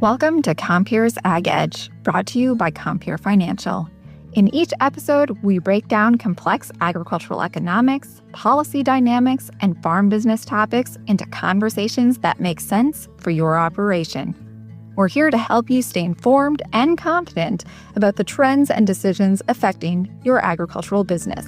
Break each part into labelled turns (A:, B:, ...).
A: Welcome to Compere's Ag Edge, brought to you by Compere Financial. In each episode, we break down complex agricultural economics, policy dynamics, and farm business topics into conversations that make sense for your operation. We're here to help you stay informed and confident about the trends and decisions affecting your agricultural business.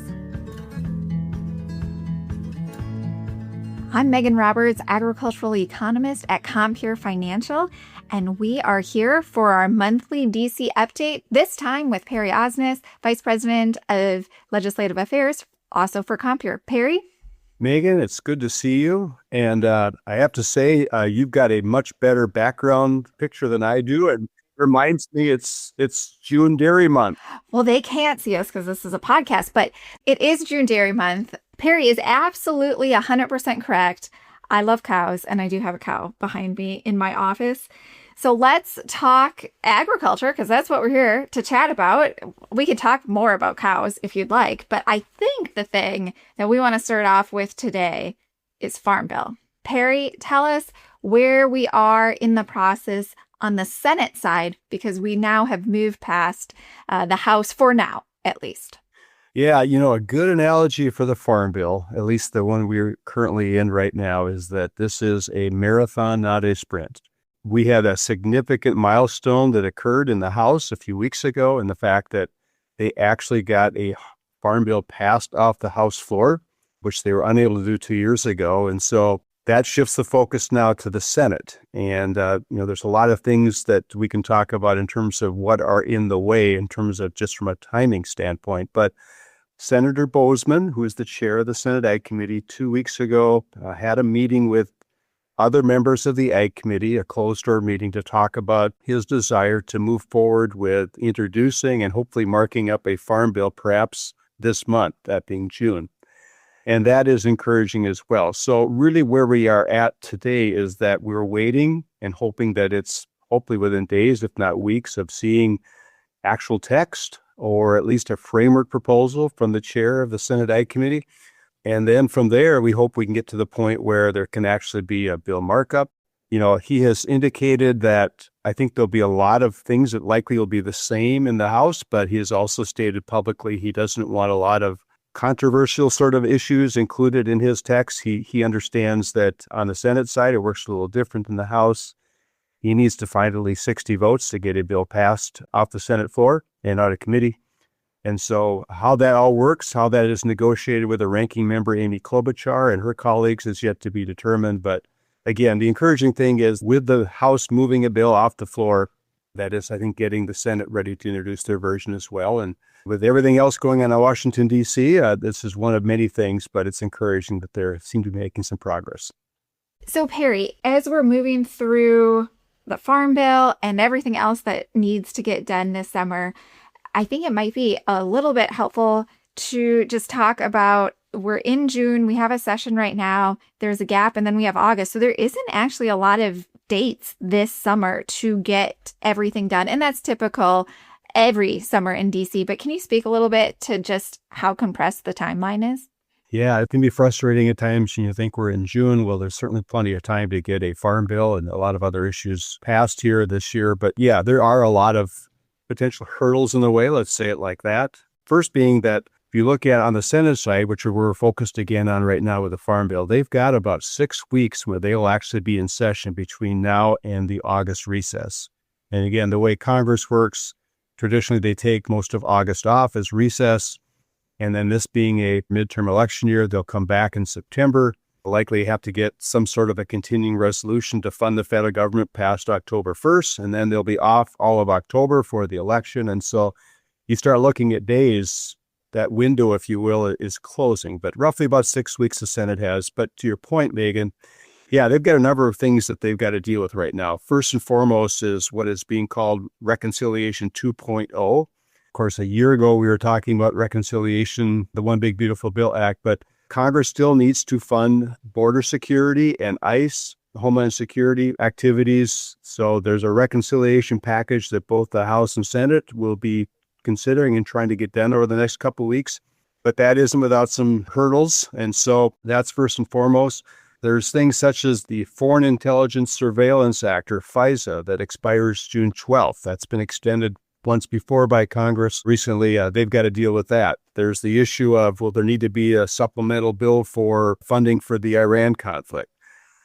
A: I'm Megan Roberts, agricultural economist at Compere Financial, and we are here for our monthly DC update, this time with Perry Osnes, Vice President of Legislative Affairs, also for Compere. Perry?
B: Megan, it's good to see you. And I have to say, you've got a much better background picture than I do. It reminds me it's June Dairy Month.
A: Well, they can't see us because this is a podcast, but it is June Dairy Month. Perry is absolutely 100% correct. I love cows, and I do have a cow behind me in my office. So let's talk agriculture, because that's what we're here to chat about. We could talk more about cows if you'd like, but I think the thing that we want to start off with today is Farm Bill. Perry, tell us where we are in the process on the Senate side, because we now have moved past the House for now, at least.
B: Yeah, a good analogy for the Farm Bill, at least the one we're currently in right now, is that this is a marathon, not a sprint. We had a significant milestone that occurred in the House a few weeks ago in the fact that they actually got a Farm Bill passed off the House floor, which they were unable to do 2 years ago. And so that shifts the focus now to the Senate. And, there's a lot of things that we can talk about in terms of what are in the way in terms of just from a timing standpoint. But Senator Bozeman, who is the chair of the Senate Ag Committee, 2 weeks ago had a meeting with other members of the Ag Committee, a closed-door meeting, to talk about his desire to move forward with introducing and hopefully marking up a Farm Bill perhaps this month, that being June. And that is encouraging as well. So really where we are at today is that we're waiting and hoping that it's hopefully within days, if not weeks, of seeing actual text or at least a framework proposal from the chair of the Senate Ag Committee. And then from there, we hope we can get to the point where there can actually be a bill markup. He has indicated that I think there'll be a lot of things that likely will be the same in the House, but he has also stated publicly he doesn't want a lot of controversial sort of issues included in his text. He understands that on the Senate side, it works a little different than the House. He needs to find at least 60 votes to get a bill passed off the Senate floor and out of committee. And so how that all works, how that is negotiated with the ranking member, Amy Klobuchar, and her colleagues is yet to be determined. But again, the encouraging thing is with the House moving a bill off the floor, that is, I think, getting the Senate ready to introduce their version as well. And with everything else going on in Washington, D.C., this is one of many things, but it's encouraging that they seem to be making some progress.
A: So Perry, as we're moving through the Farm Bill and everything else that needs to get done this summer, I think it might be a little bit helpful to just talk about, we're in June, we have a session right now, there's a gap, and then we have August. So there isn't actually a lot of dates this summer to get everything done. And that's typical every summer in DC. But can you speak a little bit to just how compressed the timeline is?
B: Yeah, it can be frustrating at times when you think we're in June. Well, there's certainly plenty of time to get a Farm Bill and a lot of other issues passed here this year. But yeah, there are a lot of potential hurdles in the way, let's say it like that. First being that if you look at on the Senate side, which we're focused again on right now with the Farm Bill, they've got about 6 weeks where they'll actually be in session between now and the August recess. And again, the way Congress works, traditionally they take most of August off as recess. And then this being a midterm election year, they'll come back in September. Likely have to get some sort of a continuing resolution to fund the federal government past October 1st, and then they'll be off all of October for the election. And so you start looking at days, that window, if you will, is closing, but roughly about 6 weeks the Senate has. But to your point, Megan, yeah, they've got a number of things that they've got to deal with right now. First and foremost is what is being called Reconciliation 2.0. Of course, a year ago, we were talking about reconciliation, the One Big Beautiful Bill Act, but Congress still needs to fund border security and ICE, Homeland Security activities. So there's a reconciliation package that both the House and Senate will be considering and trying to get done over the next couple of weeks. But that isn't without some hurdles. And so that's first and foremost. There's things such as the Foreign Intelligence Surveillance Act, or FISA, that expires June 12th. That's been extended once before by Congress. Recently, they've got to deal with that. There's the issue of, will there need to be a supplemental bill for funding for the Iran conflict?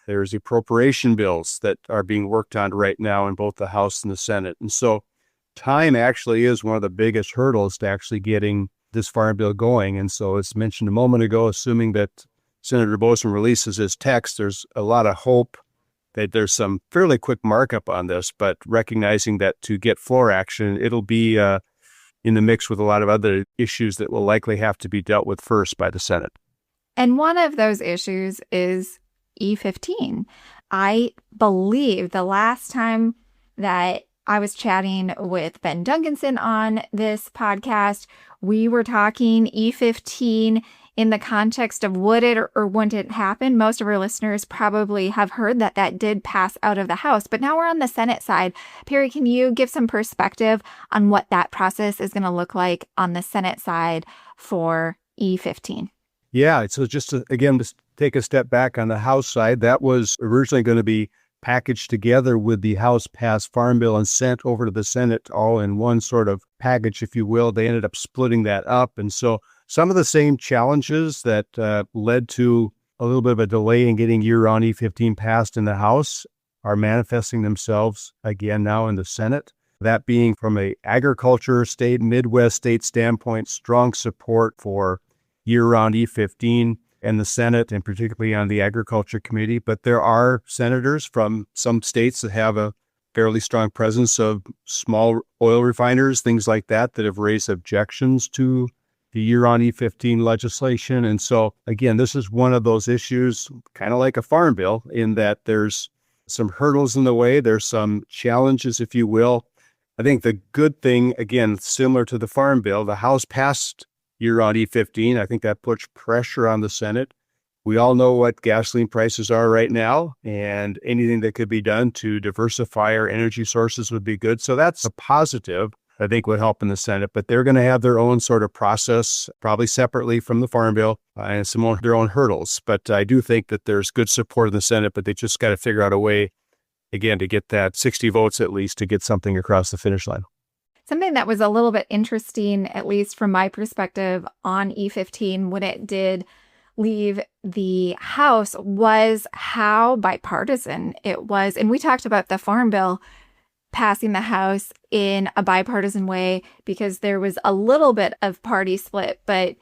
B: There's the appropriation bills that are being worked on right now in both the House and the Senate. And so time actually is one of the biggest hurdles to actually getting this farm bill going. And so, as mentioned a moment ago, assuming that Senator Bozeman releases his text, there's a lot of hope that there's some fairly quick markup on this, but recognizing that to get floor action, it'll be in the mix with a lot of other issues that will likely have to be dealt with first by the Senate.
A: And one of those issues is E-15. I believe the last time that I was chatting with Ben Duncanson on this podcast, we were talking E-15 in the context of would it or wouldn't it happen. Most of our listeners probably have heard that that did pass out of the House, but now we're on the Senate side. Perry, can you give some perspective on what that process is going to look like on the Senate side for E-15?
B: Yeah, so just to, again, just take a step back on the House side, that was originally going to be packaged together with the House passed Farm Bill and sent over to the Senate all in one sort of package, if you will. They ended up splitting that up. And so some of the same challenges that led to a little bit of a delay in getting year-round E-15 passed in the House are manifesting themselves again now in the Senate. That being from a agriculture state, Midwest state standpoint, strong support for year-round E-15 and the Senate, and particularly on the Agriculture Committee. But there are senators from some states that have a fairly strong presence of small oil refiners, things like that, that have raised objections to the year-round E-15 legislation. And so, again, this is one of those issues, kind of like a farm bill, in that there's some hurdles in the way. There's some challenges, if you will. I think the good thing, again, similar to the farm bill, the House passed year-round E-15. I think that puts pressure on the Senate. We all know what gasoline prices are right now, and anything that could be done to diversify our energy sources would be good. So that's a positive, I think, would help in the Senate. But they're going to have their own sort of process, probably separately from the Farm Bill, and some of their own hurdles. But I do think that there's good support in the Senate, but they just got to figure out a way, again, to get that 60 votes at least to get something across the finish line.
A: Something that was a little bit interesting, at least from my perspective, on E-15 when it did leave the House was how bipartisan it was. And we talked about the Farm Bill passing the House in a bipartisan way because there was a little bit of party split, but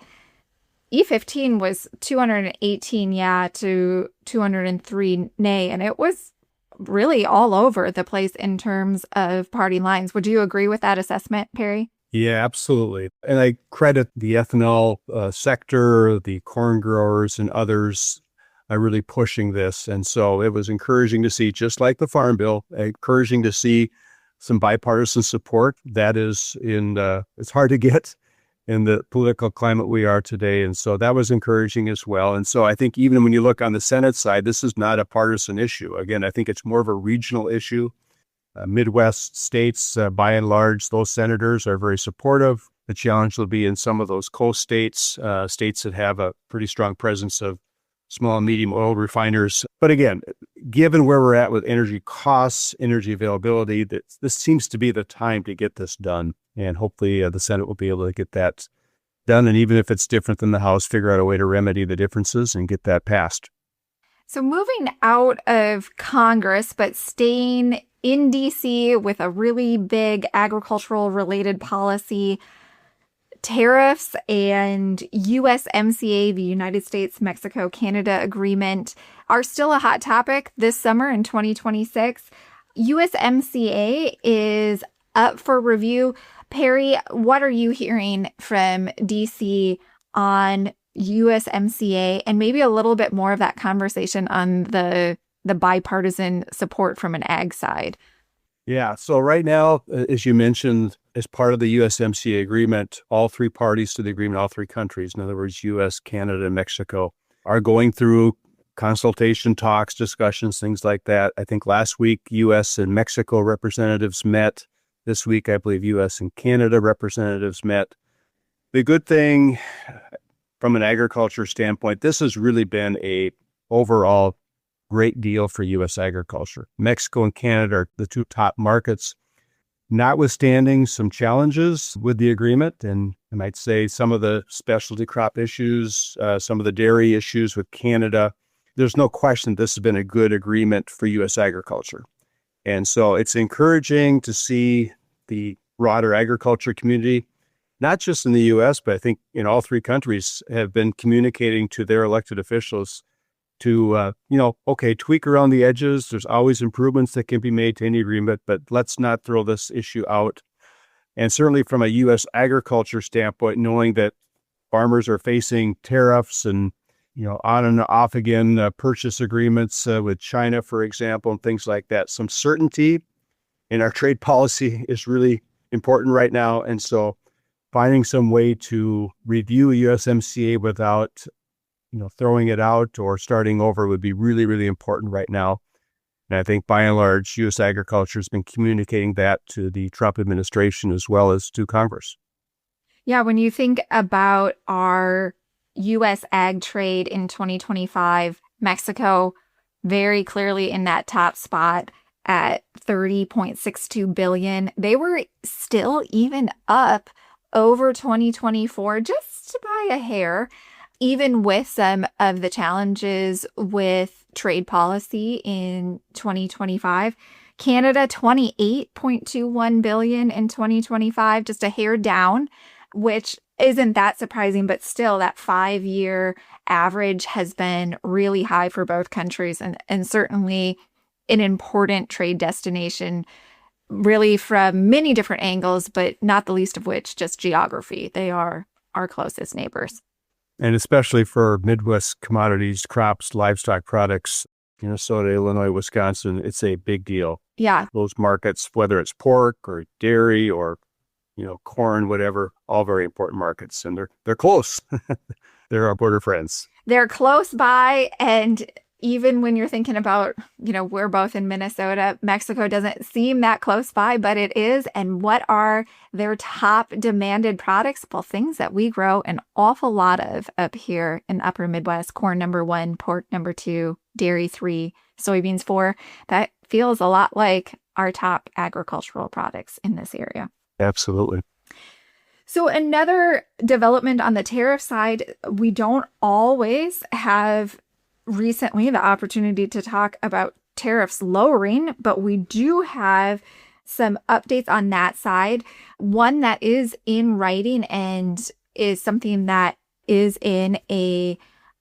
A: E-15 was 218 yeah to 203 nay, and it was really all over the place in terms of party lines. Would you agree with that assessment, Perry?
B: Yeah, absolutely. And I credit the ethanol sector, the corn growers, and others are really pushing this. And so it was encouraging to see, just like the Farm Bill, encouraging to see some bipartisan support. That is it's hard to get in the political climate we are today. And so that was encouraging as well. And so I think even when you look on the Senate side, this is not a partisan issue. Again, I think it's more of a regional issue. Midwest states, by and large, those senators are very supportive. The challenge will be in some of those coast states, states that have a pretty strong presence of small and medium oil refiners. But again, given where we're at with energy costs, energy availability, this seems to be the time to get this done. And hopefully the Senate will be able to get that done. And even if it's different than the House, figure out a way to remedy the differences and get that passed.
A: So moving out of Congress, but staying in D.C. with a really big agricultural related policy, tariffs and USMCA, the United States-Mexico-Canada agreement, are still a hot topic this summer in 2026. USMCA is up for review. Perry, what are you hearing from DC on USMCA and maybe a little bit more of that conversation on the bipartisan support from an ag side?
B: Yeah. So right now, as you mentioned, as part of the USMCA agreement, all three parties to the agreement, all three countries, in other words, U.S., Canada, and Mexico, are going through consultation talks, discussions, things like that. I think last week, U.S. and Mexico representatives met. This week, I believe U.S. and Canada representatives met. The good thing from an agriculture standpoint, this has really been a overall great deal for U.S. agriculture. Mexico and Canada are the two top markets, notwithstanding some challenges with the agreement. And I might say some of the specialty crop issues, some of the dairy issues with Canada. There's no question this has been a good agreement for U.S. agriculture. And so it's encouraging to see the broader agriculture community, not just in the U.S., but I think in all three countries, have been communicating to their elected officials to, tweak around the edges. There's always improvements that can be made to any agreement, but let's not throw this issue out. And certainly from a U.S. agriculture standpoint, knowing that farmers are facing tariffs and, on and off again, purchase agreements with China, for example, and things like that. Some certainty in our trade policy is really important right now. And so finding some way to review USMCA without throwing it out or starting over would be really, really important right now. And I think by and large, U.S. agriculture has been communicating that to the Trump administration as well as to Congress.
A: Yeah, when you think about our U.S. ag trade in 2025, Mexico very clearly in that top spot at $30.62 billion. They were still even up over 2024, just by a hair, even with some of the challenges with trade policy in 2025. Canada, $28.21 billion in 2025, just a hair down, which isn't that surprising, but still that 5-year average has been really high for both countries and certainly an important trade destination, really from many different angles, but not the least of which just geography. They are our closest neighbors.
B: And especially for Midwest commodities, crops, livestock products, Minnesota, Illinois, Wisconsin, it's a big deal.
A: Yeah.
B: Those markets, whether it's pork or dairy or, corn, whatever, all very important markets. And they're close. They're our border friends.
A: They're close by. And even when you're thinking about, we're both in Minnesota, Mexico doesn't seem that close by, but it is. And what are their top demanded products? Well, things that we grow an awful lot of up here in the upper Midwest. Corn number 1, pork number 2, dairy 3, soybeans 4. That feels a lot like our top agricultural products in this area.
B: Absolutely.
A: So another development on the tariff side, we don't always have recently the opportunity to talk about tariffs lowering, but we do have some updates on that side. One that is in writing and is something that is in a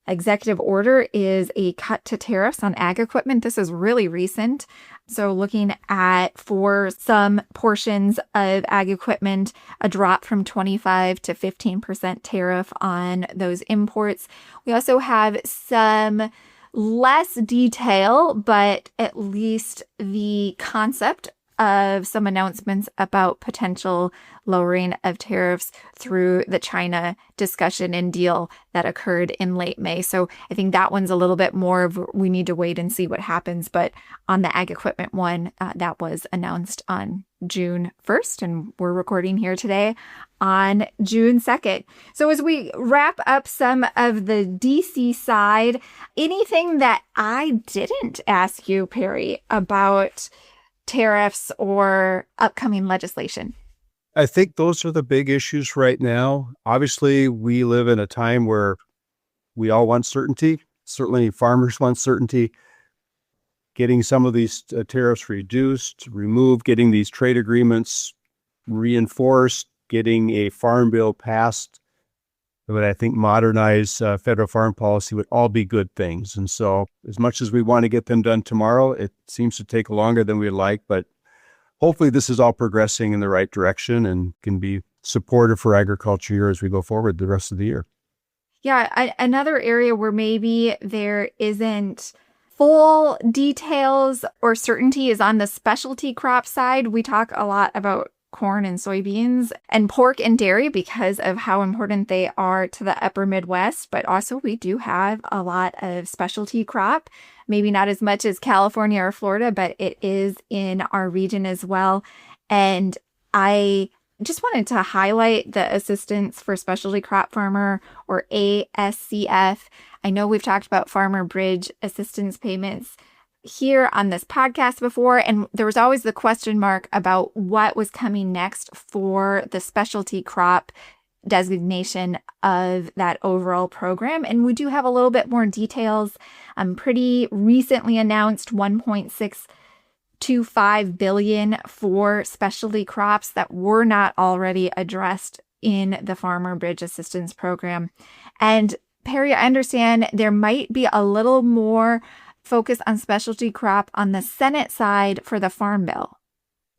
A: executive order is a cut to tariffs on ag equipment. This is really recent. So looking at, for some portions of ag equipment, a drop from 25 to 15% tariff on those imports. We also have some less detail, but at least the concept of some announcements about potential lowering of tariffs through the China discussion and deal that occurred in late May. So I think that one's a little bit more of, we need to wait and see what happens. But on the ag equipment one, that was announced on June 1st, and we're recording here today on June 2nd. So as we wrap up some of the DC side, anything that I didn't ask you, Perry, about tariffs or upcoming legislation?
B: I think those are the big issues right now. Obviously, we live in a time where we all want certainty. Certainly, farmers want certainty. Getting some of these tariffs reduced, removed, getting these trade agreements reinforced, getting a farm bill passed that would, I think, modernize federal farm policy would all be good things. And so as much as we want to get them done tomorrow, it seems to take longer than we'd like, but hopefully this is all progressing in the right direction and can be supportive for agriculture here as we go forward the rest of the year.
A: Yeah, another area where maybe there isn't full details or certainty is on the specialty crop side. We talk a lot about corn and soybeans and pork and dairy because of how important they are to the upper Midwest. But also we do have a lot of specialty crop, maybe not as much as California or Florida, but it is in our region as well. And I Just wanted to highlight the Assistance for Specialty Crop Farmer, or ASCF. I know we've talked about Farmer Bridge assistance payments here on this podcast before, and there was always the question mark about what was coming next for the specialty crop designation of that overall program. And we do have a little bit more details. Pretty recently announced 1.625 billion for specialty crops that were not already addressed in the Farmer Bridge Assistance Program. And Perry, I understand there might be a little more focus on specialty crop on the Senate side for the Farm Bill.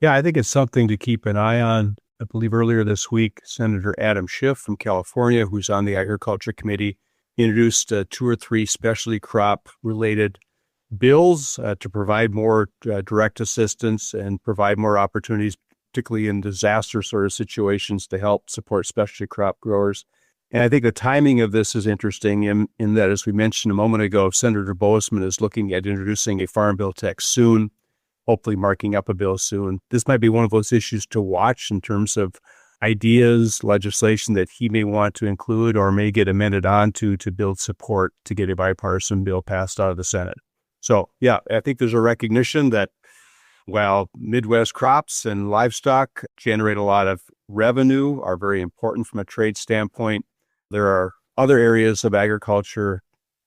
B: Yeah, I think it's something to keep an eye on. I believe earlier this week, Senator Adam Schiff from California, who's on the Agriculture Committee, introduced 2 or 3 specialty crop-related bills to provide more direct assistance and provide more opportunities, particularly in disaster sort of situations, to help support specialty crop growers. And I think the timing of this is interesting in that, as we mentioned a moment ago, Senator Boasman is looking at introducing a farm bill text soon, hopefully marking up a bill soon. This might be one of those issues to watch in terms of ideas, legislation that he may want to include or may get amended onto to build support to get a bipartisan bill passed out of the Senate. So, yeah, I think there's a recognition that while Midwest crops and livestock generate a lot of revenue, are very important from a trade standpoint, there are other areas of agriculture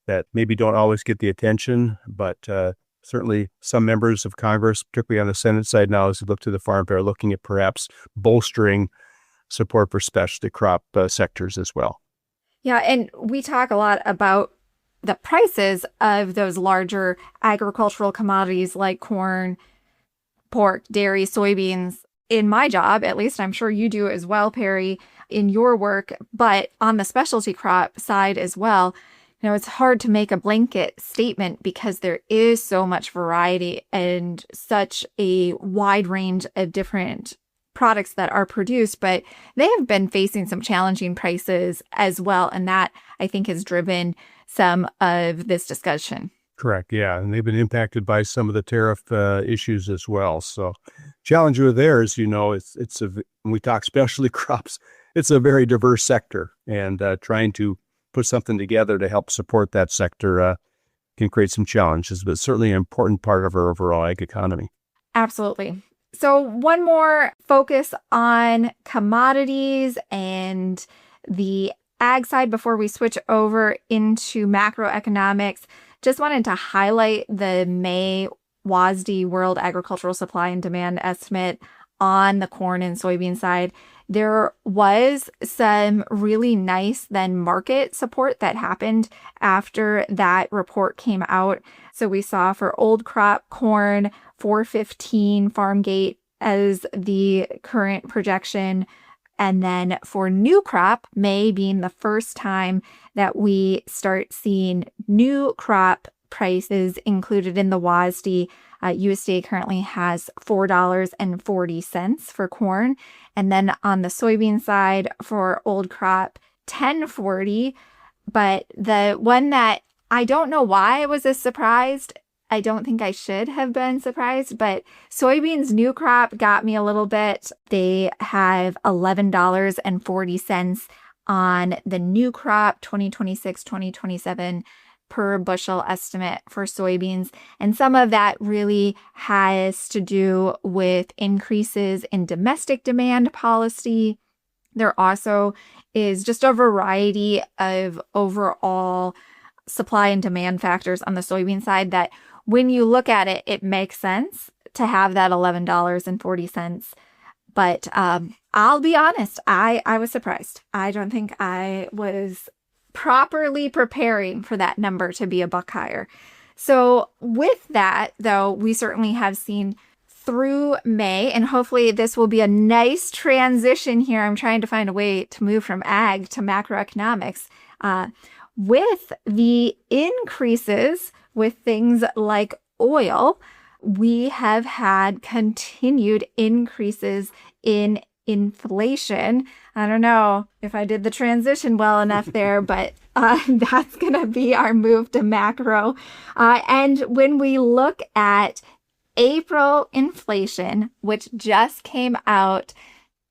B: that maybe don't always get the attention, but certainly some members of Congress, particularly on the Senate side now, as we look to the Farm Bill, are looking at perhaps bolstering support for specialty crop sectors as well.
A: Yeah, and we talk a lot about the prices of those larger agricultural commodities like corn, pork, dairy, soybeans. In my job, at least, I'm sure you do as well, Perry, in your work, but on the specialty crop side as well, it's hard to make a blanket statement because there is so much variety and such a wide range of different products that are produced, but they have been facing some challenging prices as well. And that, I think, has driven some of this discussion.
B: Correct. Yeah. And they've been impacted by some of the tariff issues as well. So challenge with there is, when we talk specialty crops, it's a very diverse sector, and trying to put something together to help support that sector can create some challenges, but certainly an important part of our overall ag economy.
A: Absolutely. So one more focus on commodities and the ag side before we switch over into macroeconomics. Just wanted to highlight the May WASDE World Agricultural Supply and Demand Estimate on the corn and soybean side. There was some really nice market support that happened after that report came out. So we saw for old crop corn, 415 farm gate as the current projection. And then for new crop, May being the first time that we start seeing new crop prices included in the WASDE. USDA currently has $4.40 for corn. And then on the soybean side for old crop, $10.40. But the one that I don't know why I was as surprised, I don't think I should have been surprised, but soybeans new crop got me a little bit. They have $11.40 on the new crop 2026-2027 per bushel estimate for soybeans. And some of that really has to do with increases in domestic demand policy. There also is just a variety of overall supply and demand factors on the soybean side that when you look at it, it makes sense to have that $11.40. But I'll be honest, I was surprised. I don't think I was properly preparing for that number to be a buck higher. So with that, though, we certainly have seen through May, and hopefully this will be a nice transition here. I'm trying to find a way to move from ag to macroeconomics. With the increases with things like oil, we have had continued increases in inflation. I don't know if I did the transition well enough there, but that's going to be our move to macro. And when we look at April inflation, which just came out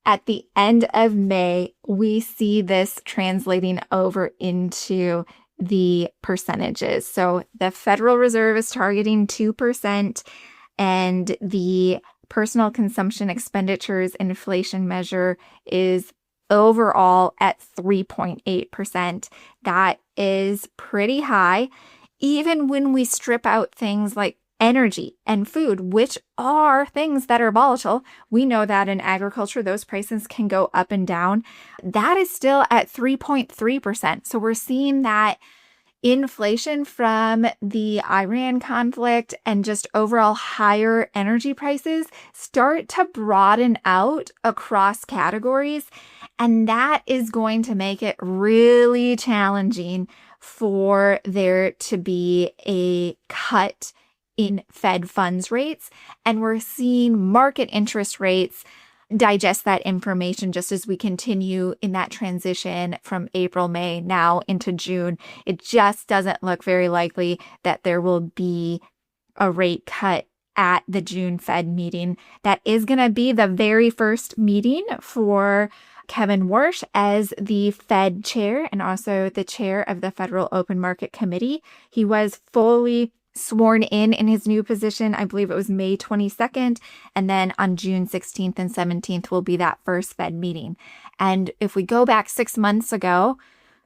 A: at the end of May, we see this translating over into the percentages. So the Federal Reserve is targeting 2%, and the personal consumption expenditures inflation measure is overall at 3.8%. That is pretty high, even when we strip out things like energy and food, which are things that are volatile. We know that in agriculture, those prices can go up and down. That is still at 3.3%. So we're seeing that inflation from the Iran conflict and just overall higher energy prices start to broaden out across categories. And that is going to make it really challenging for there to be a cut in Fed funds rates. And we're seeing market interest rates digest that information just as we continue in that transition from April, May, now into June. It just doesn't look very likely that there will be a rate cut at the June Fed meeting. That is going to be the very first meeting for Kevin Warsh as the Fed chair and also the chair of the Federal Open Market Committee. He was fully sworn in his new position. I believe it was May 22nd. And then on June 16th and 17th will be that first Fed meeting. And if we go back 6 months ago,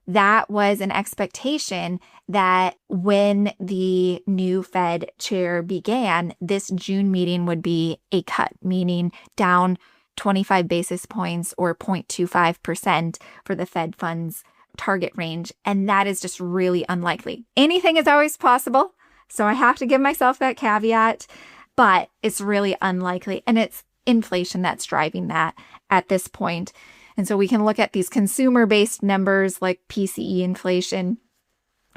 A: that was an expectation that when the new Fed chair began, this June meeting would be a cut, meaning down 25 basis points or 0.25% for the Fed funds target range. And that is just really unlikely. Anything is always possible. So I have to give myself that caveat, but it's really unlikely. And it's inflation that's driving that at this point. And so we can look at these consumer-based numbers like PCE inflation,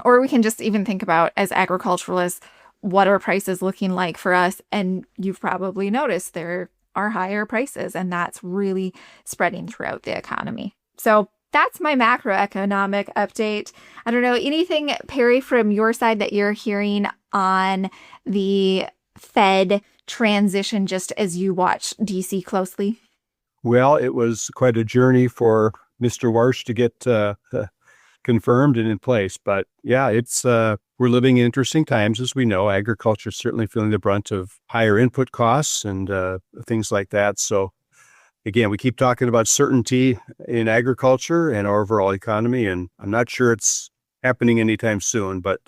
A: or we can just even think about as agriculturalists, what are prices looking like for us? And you've probably noticed there are higher prices, and that's really spreading throughout the economy. So that's my macroeconomic update. I don't know, anything, Perry, from your side that you're hearing on the Fed transition just as you watch DC closely?
B: Well, it was quite a journey for Mr. Warsh to get confirmed and in place. But yeah, we're living in interesting times, as we know. Agriculture is certainly feeling the brunt of higher input costs and things like that. So again, we keep talking about certainty in agriculture and our overall economy, and I'm not sure it's happening anytime soon, but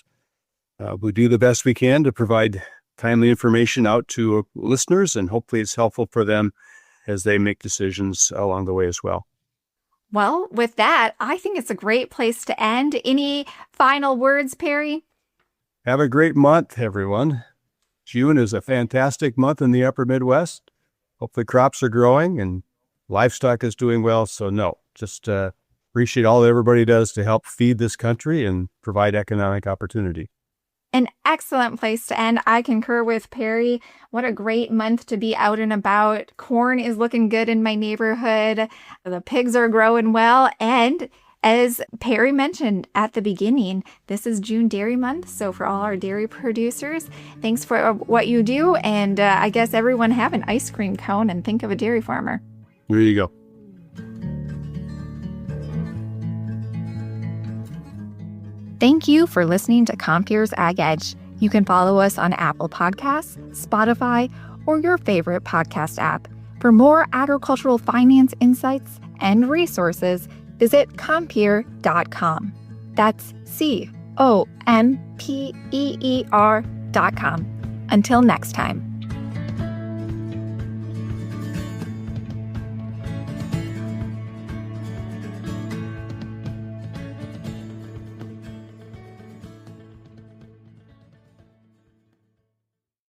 B: we do the best we can to provide timely information out to listeners, and hopefully it's helpful for them as they make decisions along the way as well.
A: Well, with that, I think it's a great place to end. Any final words, Perry?
B: Have a great month, everyone. June is a fantastic month in the upper Midwest. Hopefully crops are growing and livestock is doing well. So just appreciate all that everybody does to help feed this country and provide economic opportunity.
A: An excellent place to end. I concur with Perry. What a great month to be out and about. Corn is looking good in my neighborhood. The pigs are growing well. And as Perry mentioned at the beginning, this is June Dairy Month. So for all our dairy producers, thanks for what you do. And I guess everyone have an ice cream cone and think of a dairy farmer.
B: There you go.
A: Thank you for listening to Compier's Ag Edge. You can follow us on Apple Podcasts, Spotify, or your favorite podcast app. For more agricultural finance insights and resources, visit compeer.com. That's COMPEER.com. Until next time.